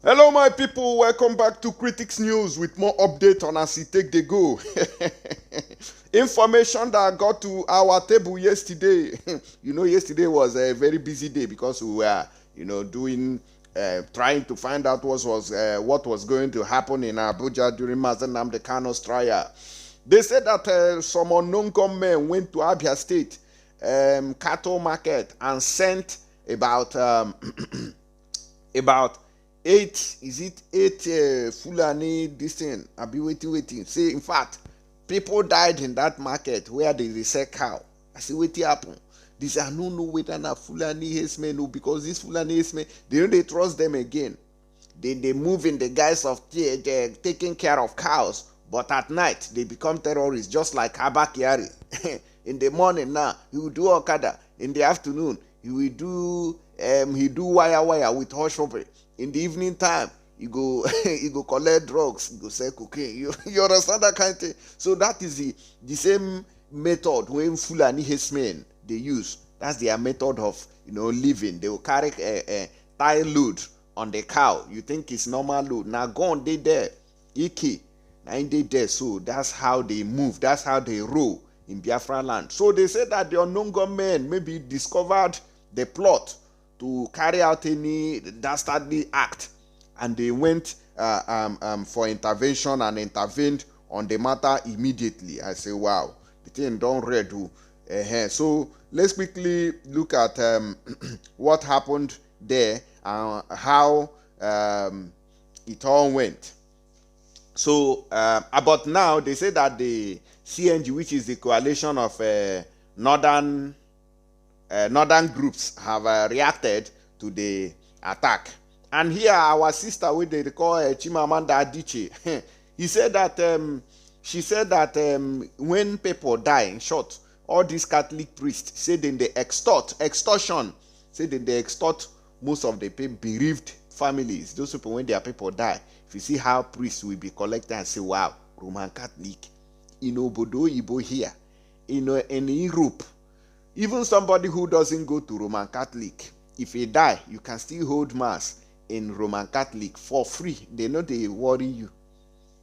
Hello, my people. Welcome back to Critics News with more update on as it take the go. Information that got to our table yesterday. Yesterday was a very busy day because we were, doing, trying to find out what was going to happen in Abuja during Mazen Nnamdi Kanu's trial. They said that some unknown gunmen went to Abia State cattle market and sent about about eight Fulani this thing. I'll be waiting. Say, in fact, people died in that market where they sell cow. I say, what happen? This I don't know whether na Fulani herdsmen because these Fulani herdsmen, they trust them again. They move in the guise of taking care of cows, but at night they become terrorists, just like Abba. In the morning now, he will do Okada. In the afternoon, he do wire with hush puppy. In the evening time, you go collect drugs, you go sell cocaine. You understand that kind of thing? So that is the same method when Fulani herdsmen they use. That's their method of living. They will carry a tie load on the cow. You think it's normal load. Now go on they there. Iki. Now they there. So that's how they move. That's how they roll in Biafra land. So they said that the unknown gunmen maybe discovered the plot to carry out any dastardly act, and they went for intervention and intervened on the matter immediately. I say, wow, the thing don't read. So let's quickly look at what happened there and how it all went. So about now, they say that the CNG, which is the coalition of northern groups, have reacted to the attack. And here our sister, which they call Chimamanda Adichie, she said that when people die, in short, all these Catholic priests said in the extortion, said in they extort most of the bereaved families. Those people, when their people die, if you see how priests will be collected and say, wow, Roman Catholic, Bodo Ibo here, in Europe, even somebody who doesn't go to Roman Catholic, if he die, you can still hold mass in Roman Catholic for free. They know they worry you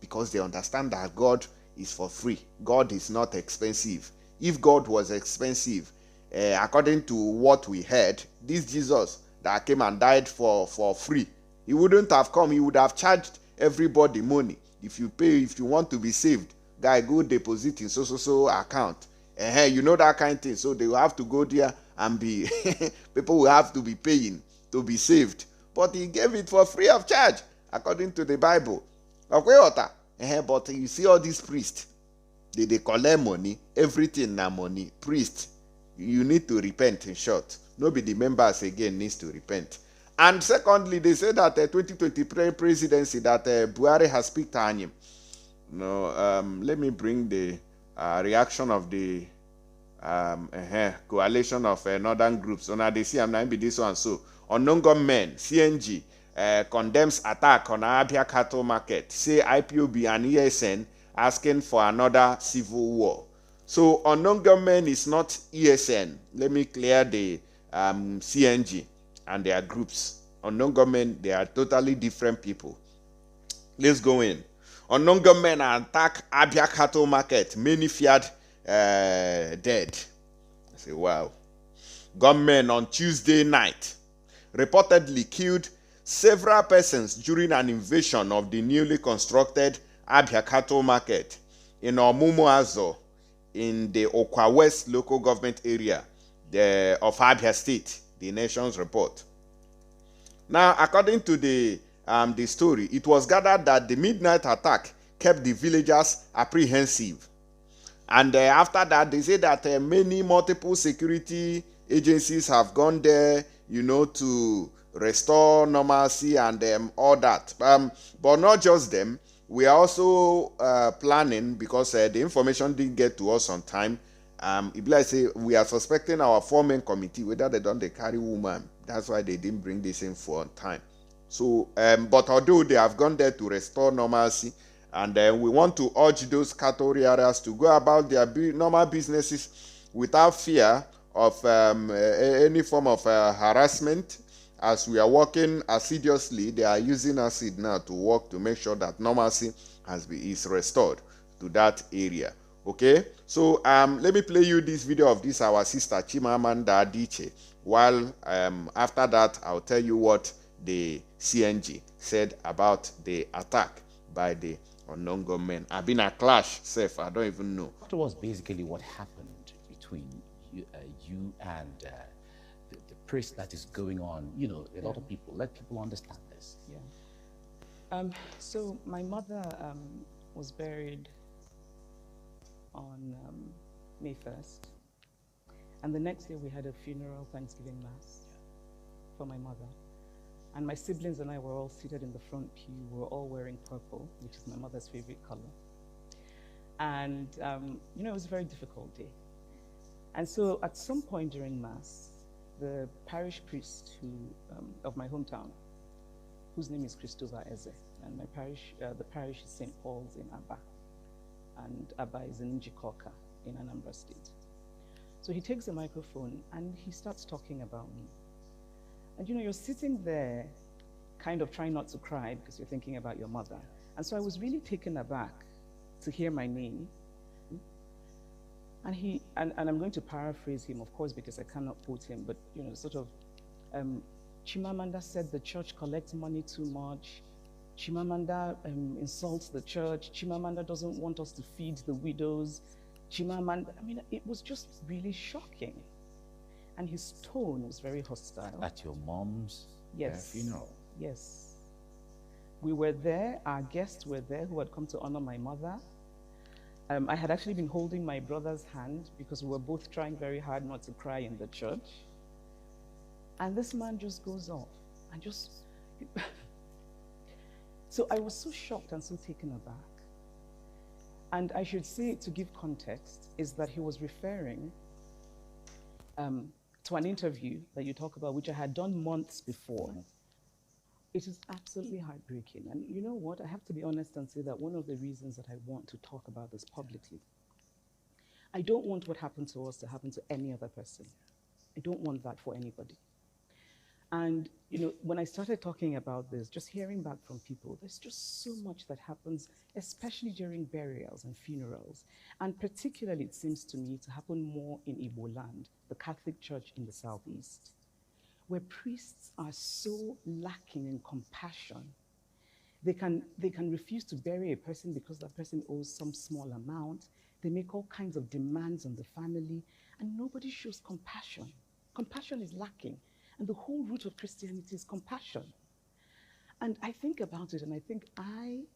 because they understand that God is for free. God is not expensive. If God was expensive, according to what we heard, this Jesus that came and died for free, he wouldn't have come. He would have charged everybody money. If you want to be saved, guy, go deposit in so account. That kind of thing. So they will have to go there and be people will have to be paying to be saved. But he gave it for free of charge, according to the Bible. But you see all these priests, they collect money, everything na money. Priest, you need to repent, in short. Nobody members again needs to repent. And secondly, they say that 2020 presidency that Buhari has picked on him. Let me bring the reaction of the coalition of northern groups. So now they see I'm not be this one. So unknown gunmen, CNG, condemns attack on Abia cattle market. Say IPOB and ESN asking for another civil war. So unknown gunmen is not ESN. Let me clear the CNG and their groups. Unknown gunmen, they are totally different people. Let's go in. Unknown gunmen attack Abia cattle market. Many feared dead. I say, wow. Gunmen on Tuesday night reportedly killed several persons during an invasion of the newly constructed Abia cattle market in Omumuazo in the Okwa West local government area of Abia State, the nation's report. Now, according to the story, it was gathered that the midnight attack kept the villagers apprehensive. And after that, they say that multiple security agencies have gone there, to restore normalcy and all that. But not just them. We are also planning, because the information didn't get to us on time. Like say we are suspecting our foreman committee, whether they carry woman. That's why they didn't bring this info on time. So, but although they have gone there to restore normalcy, and we want to urge those cattle areas to go about their normal businesses without fear of any form of harassment as we are working assiduously, they are using acid now to work to make sure that normalcy is restored to that area. Okay, so let me play you this video of this our sister Chimamanda Adichie, while after that I'll tell you what the CNG said about the attack by the unknown gunmen. I've been a clash, safe, I don't even know. That was basically what happened between you and the priest that is going on. You know, a lot of people, let people understand this. Yeah. So my mother was buried on May 1st. And the next day we had a funeral Thanksgiving Mass for my mother. And my siblings and I were all seated in the front pew. We were all wearing purple, which is my mother's favorite color. And, you know, it was a very difficult day. And so at some point during Mass, the parish priest of my hometown, whose name is Christopher Eze, and my parish, the parish is St. Paul's in Abia, and Abia is in Njikoka in Anambra State. So he takes the microphone and he starts talking about me. And you know, you're sitting there kind of trying not to cry because you're thinking about your mother. And so I was really taken aback to hear my name. And I'm going to paraphrase him, of course, because I cannot quote him, but you know, sort of, Chimamanda said the church collects money too much. Chimamanda insults the church. Chimamanda doesn't want us to feed the widows. Chimamanda, I mean, it was just really shocking. And his tone was very hostile. At your mom's funeral? Yes. We were there, our guests were there who had come to honor my mother. I had actually been holding my brother's hand because we were both trying very hard not to cry in the church. And this man just goes off and just... So I was so shocked and so taken aback. And I should say, to give context, is that he was referring to an interview that you talk about, which I had done months before. It is absolutely heartbreaking. And you know what? I have to be honest and say that one of the reasons that I want to talk about this publicly, I don't want what happened to us to happen to any other person. I don't want that for anybody. And you know, when I started talking about this, just hearing back from people, there's just so much that happens, especially during burials and funerals. And particularly, it seems to me, to happen more in Igbo land, the Catholic Church in the Southeast, where priests are so lacking in compassion. They can refuse to bury a person because that person owes some small amount. They make all kinds of demands on the family, and nobody shows compassion. Compassion is lacking. And the whole root of Christianity is compassion. And I think about it, and I think I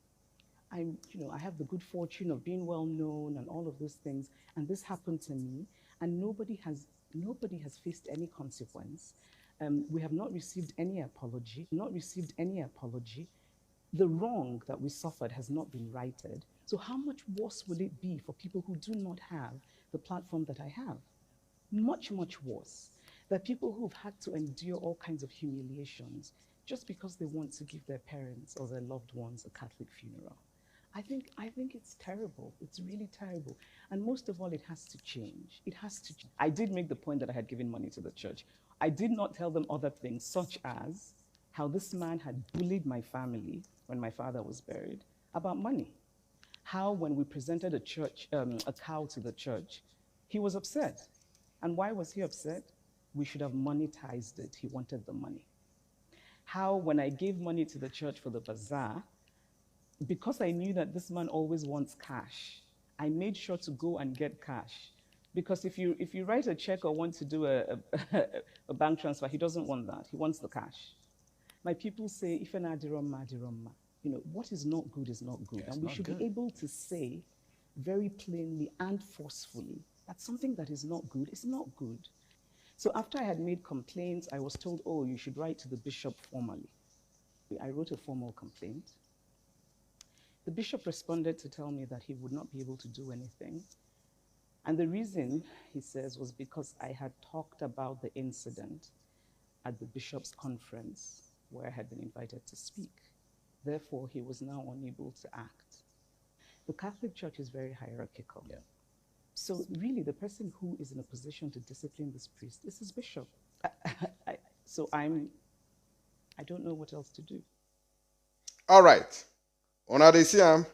have the good fortune of being well known and all of those things, and this happened to me, and nobody has faced any consequence. We have not received any apology. The wrong that we suffered has not been righted. So how much worse will it be for people who do not have the platform that I have? Much, much worse. That people who've had to endure all kinds of humiliations just because they want to give their parents or their loved ones a Catholic funeral. I think it's terrible. It's really terrible. And most of all, it has to change. It has to change. I did make the point that I had given money to the church. I did not tell them other things, such as how this man had bullied my family when my father was buried about money. How when we presented a cow to the church, he was upset. And why was he upset? We should have monetized it. He wanted the money. How when I gave money to the church for the bazaar, because I knew that this man always wants cash, I made sure to go and get cash. Because if you write a check or want to do a bank transfer, he doesn't want that. He wants the cash. My people say, "Ife na adiroma, adiroma." You know, what is not good is not good. And we should be able to say very plainly and forcefully that something that is not good is not good. So after I had made complaints, I was told, oh, you should write to the bishop formally. I wrote a formal complaint. The bishop responded to tell me that he would not be able to do anything. And the reason, he says, was because I had talked about the incident at the bishop's conference where I had been invited to speak. Therefore, he was now unable to act. The Catholic Church is very hierarchical. Yeah. So really, the person who is in a position to discipline this priest is his bishop. So I'm I don't know what else to do. All right. Una dey see am.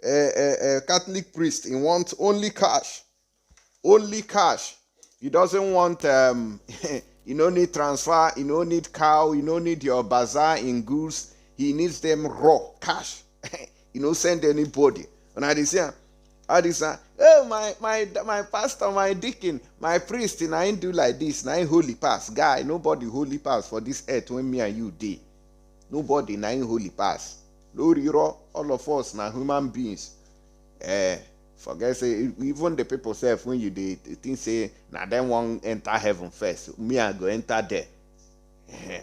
A Catholic priest, he wants only cash. Only cash. He doesn't want you no need transfer, you no need cow, you no need your bazaar in goods. He needs them raw cash. You no send anybody. And I say, oh my pastor, my deacon, my priest, and I ain't do like this. Na holy pass. Guy, nobody holy pass for this earth when me and you dey. Nobody na holy pass. All of us na human beings. Forget say even the people self when you dey think say na them won't enter heaven first. Me I go enter there.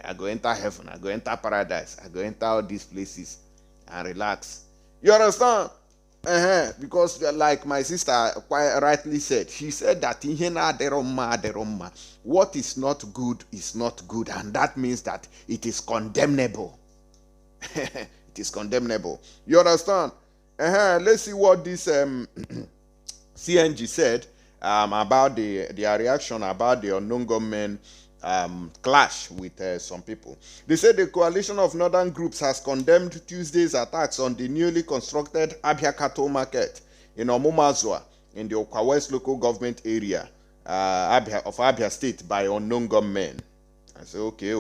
I go enter heaven. I go enter paradise. I go enter all these places and relax. You understand? Because like my sister quite rightly said, she said that what is not good is not good, and that means that it is condemnable. It is condemnable. You understand? Let's see what this CNG said about their reaction about the unknown government clash with some people. They said the coalition of northern groups has condemned Tuesday's attacks on the newly constructed Abia cattle market in Omumazua in the Okwa West local government area of Abia State by unknown gunmen. I said, okay,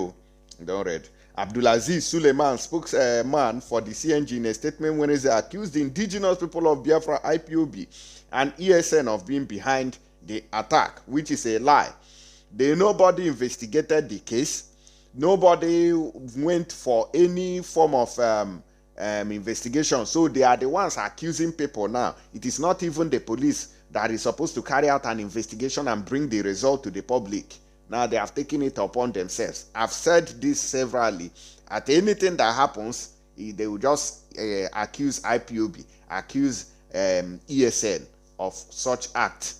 don't read. Abdulaziz Suleiman, spokesman for the CNG, in a statement Wednesday, accused the indigenous people of Biafra, IPOB, and ESN of being behind the attack, which is a lie. Nobody investigated the case. Nobody went for any form of investigation. So they are the ones accusing people now. It is not even the police that is supposed to carry out an investigation and bring the result to the public. Now they have taken it upon themselves. I've said this severally. At anything that happens, they will just accuse IPOB, accuse ESN of such act.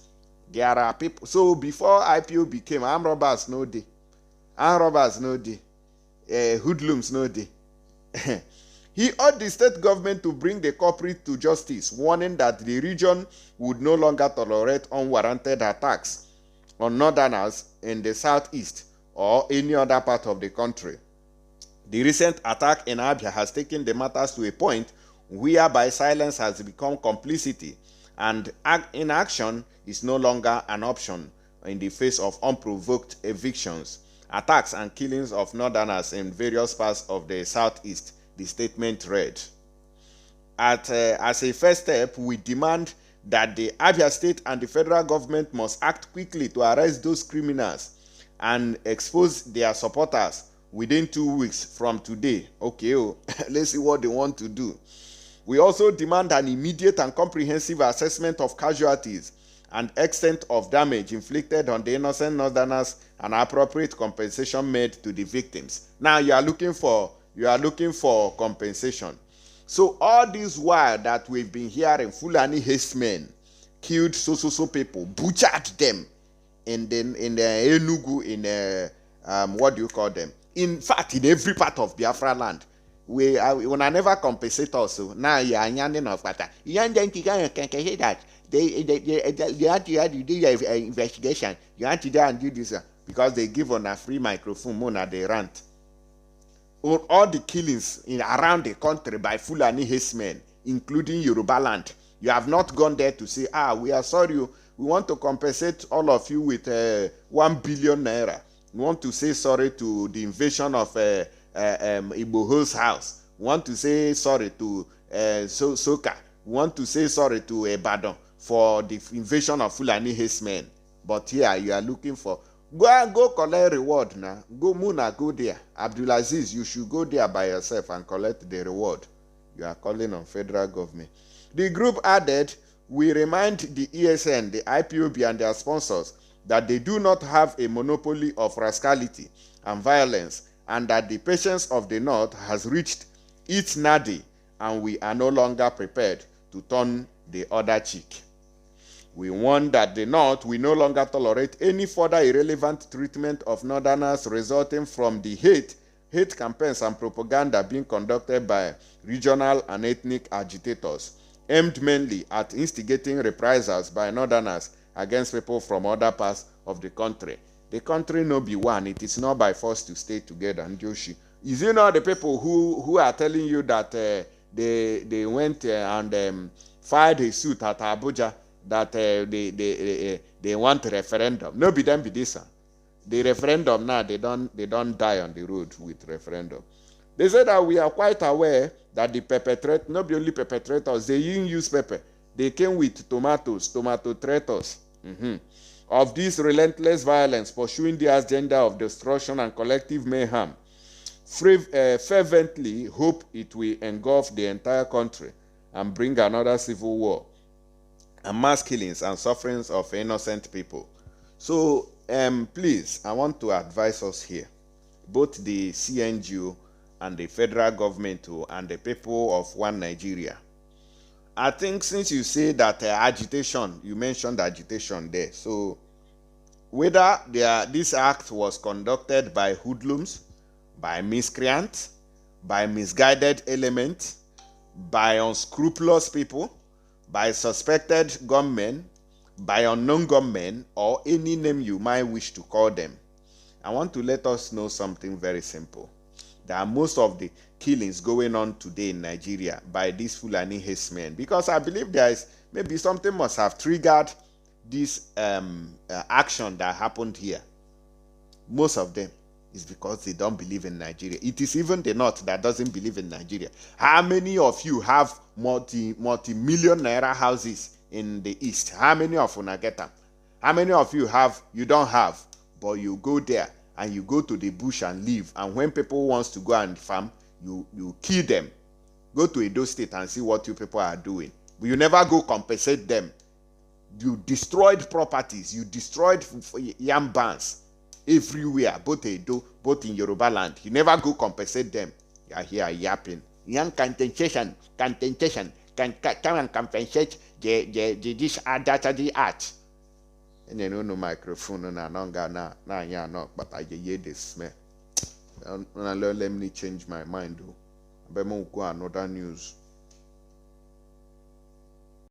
There are people. So before IPOB came, armed robbers no day. Armed robbers no day. Hoodlums no day. He urged the state government to bring the culprit to justice, warning that the region would no longer tolerate unwarranted attacks on northerners in the southeast or any other part of the country. The recent attack in Abia has taken the matters to a point whereby silence has become complicity, and inaction is no longer an option in the face of unprovoked evictions, attacks, and killings of northerners in various parts of the southeast, the statement read. As a first step, we demand that the Abia State and the federal government must act quickly to arrest those criminals and expose their supporters within 2 weeks from today. Okay, let's see what they want to do. We also demand an immediate and comprehensive assessment of casualties and extent of damage inflicted on the innocent northerners and appropriate compensation made to the victims. Now you are looking for compensation. So all this while that we've been hearing Fulani herdsmen killed so people, butchered them in the Enugu, in what do you call them? In fact, in every part of Biafra land, we never compensate us. Now you are yanning of that. You can say that you have to do your investigation. You have to do and do this because they give on a free microphone when they rant. All the killings around the country by Fulani herdsmen, including Yoruba land, you have not gone there to say, we are sorry, we want to compensate all of you with 1 billion naira. We want to say sorry to the invasion of Igboho's house. We want to say sorry to Soka. We want to say sorry to Ibadan for the invasion of Fulani herdsmen. But here you are looking for, go collect reward now. Go Muna, go there. Abdulaziz, you should go there by yourself and collect the reward. You are calling on federal government. The group added, we remind the ESN, the IPOB and their sponsors that they do not have a monopoly of rascality and violence, and that the patience of the North has reached its nadir, and we are no longer prepared to turn the other cheek. We warn that the North will no longer tolerate any further irrelevant treatment of Northerners resulting from the hate campaigns and propaganda being conducted by regional and ethnic agitators, aimed mainly at instigating reprisals by Northerners against people from other parts of the country. The country no be one. It is not by force to stay together. And Joshi, is it not the people who are telling you that they went and filed a suit at Abuja that they want a referendum? No, be them be this one. The referendum now, they don't die on the road with referendum. They say that we are quite aware that the perpetrators, not only perpetrators, they didn't use pepper. They came with tomato traitors. Of this relentless violence, pursuing the agenda of destruction and collective mayhem, fervently hope it will engulf the entire country and bring another civil war and mass killings and sufferings of innocent people. So, please, I want to advise us here, both the CNGO and the federal government and the people of one Nigeria. I think since you say that agitation, you mentioned agitation there, so whether this act was conducted by hoodlums, by miscreants, by misguided elements, by unscrupulous people, by suspected gunmen, by unknown gunmen, or any name you might wish to call them, I want to let us know something very simple. That most of the killings going on today in Nigeria by these Fulani herdsmen, because I believe there is maybe something must have triggered this action that happened here. Most of them is because they don't believe in Nigeria. It is even the North that doesn't believe in Nigeria. How many of you have multi-million naira houses in the East? How many of you get them? How many of you don't have, but you go there and you go to the bush and live, and when people wants to go and farm, you kill them. Go to Edo State and see what you people are doing. But you never go compensate them. You destroyed properties. You destroyed yam bands everywhere, both Edo, both in Yoruba land. You never go compensate them. You are here yapping. Young contentation, can come and compensate this art. And you know no microphone na no but I hear the smell. Let me change my mind. I better go another news.